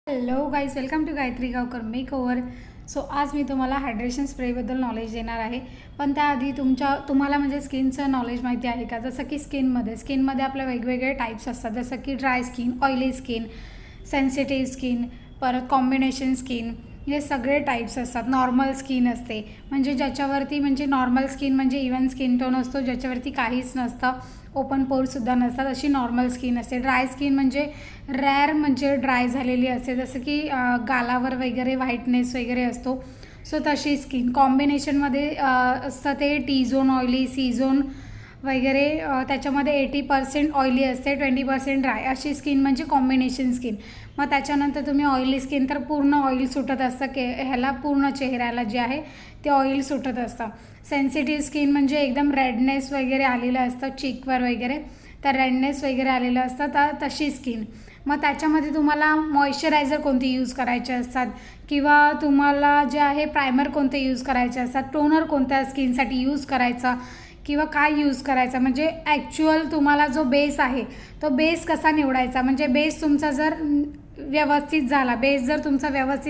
Hello guys, welcome to Gayatri Gaonkar makeover. So आज मी तुम्हाला हायड्रेशन स्प्रेबद्दल नॉलेज देणार आहे. पण त्याआधी तुम्हाला म्हणजे स्किनचं नॉलेज माहिती आहे का? जसं की स्किनमध्ये आपल्या वेगवेगळे टाईप्स असतात, जसं की dry skin, oily skin, sensitive skin, परत कॉम्बिनेशन स्किन, हे सगळे टाईप्स असतात. नॉर्मल स्किन असते म्हणजे ज्याच्यावरती म्हणजे नॉर्मल स्किन म्हणजे इवन स्किन टोन असतो ज्याच्यावरती काहीच नसतं, ओपन पोर्ससुद्धा नसतात, अशी नॉर्मल स्किन असते. ड्राय स्किन म्हणजे रॅर म्हणजे ड्राय झालेली असते, जसं की गालावर वगैरे व्हाईटनेस वगैरे असतो. सो तशी स्किन कॉम्बिनेशनमध्ये असतं ते T zone, oily, C zone वगैरे. त्याच्यामध्ये 80% ऑइली असते, 20% ड्राय, अशी स्किन म्हणजे कॉम्बिनेशन स्किन. मग त्याच्यानंतर तुम्ही ऑइली स्किन तर पूर्ण ऑइल सुटत असतं, ह्याला पूर्ण चेहऱ्याला जे आहे ते ऑइल सुटत असतं. सेन्सिटिव्ह स्किन म्हणजे एकदम रेडनेस वगैरे आलेलं असतं चीकवर वगैरे, तर रेडनेस वगैरे आलेलं असतं, तर तशी स्किन. मग त्याच्यामध्ये तुम्हाला मॉइश्चरायझर कोणते यूज करायचे असतात किंवा तुम्हाला जे आहे प्रायमर कोणते यूज करायचे असतात, टोनर कोणत्या स्किनसाठी यूज करायचा किंवा काय यूज करायचा, म्हणजे ॲक्च्युअल तुम्हाला जो बेस आहे तो बेस कसा निवडायचा. म्हणजे बेस तुमचा जर व्यवस्थित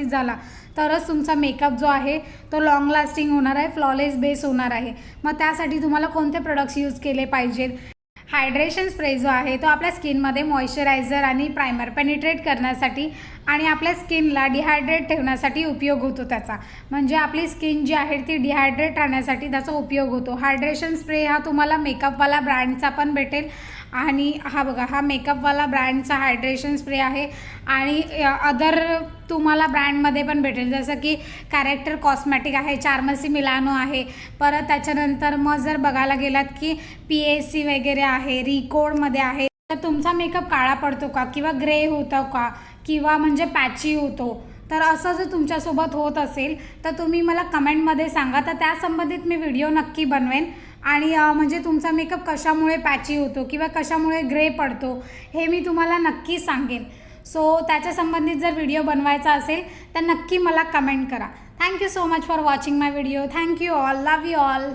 झाला तरच तुमचा मेकअप जो आहे तो लॉंग लास्टिंग होणार आहे, फ्लॉलेस बेस होणार आहे. मग त्यासाठी तुम्हाला कोणते प्रोडक्ट्स यूज केले पाहिजेत. हायड्रेशन स्प्रे जो आहे तो आपल्या स्किनमध्ये मॉइश्चरायझर आणि प्रायमर पेनिट्रेट करण्यासाठी आणि आपल्या स्किनला डिहायड्रेट ठेवण्यासाठी उपयोग होतो त्याचा. म्हणजे आपली स्किन जी आहे ती डिहायड्रेट राहण्यासाठी त्याचा उपयोग होतो. हायड्रेशन स्प्रे हा तुम्हाला मेकअपवाला ब्रँडचा पण भेटेल आणि हा बघा, हा मेकअपवाला ब्रँडचा हायड्रेशन स्प्रे आहे आणि अदर तुम्हाला ब्रँडमध्ये पण भेटेल, जसं की कॅरेक्टर कॉस्मॅटिक आहे, चार्मसी मिलानो आहे. परत त्याच्यानंतर मग जर बघायला गेलात की PAC वगैरे आहे, रिकोडमध्ये आहे. तर तुमचा मेकअप काळा पडतो का किंवा ग्रे होतो का किंवा म्हणजे पॅची होतो, तर असं जर तुमच्यासोबत होत असेल तर तुम्ही मला कमेंटमध्ये सांगा, तर त्या संबंधित मी व्हिडिओ नक्की बनवेन. आणि म्हणजे तुमचा मेकअप कशामुळे पॅची होतो किंवा कशामुळे ग्रे पडतो हे मी तुम्हाला नक्की सांगेन. सो त्याच्या संबंधित जर व्हिडिओ बनवायचा असेल तर नक्की मला कमेंट करा. Thank you so much for watching my video. Thank you all, love you all.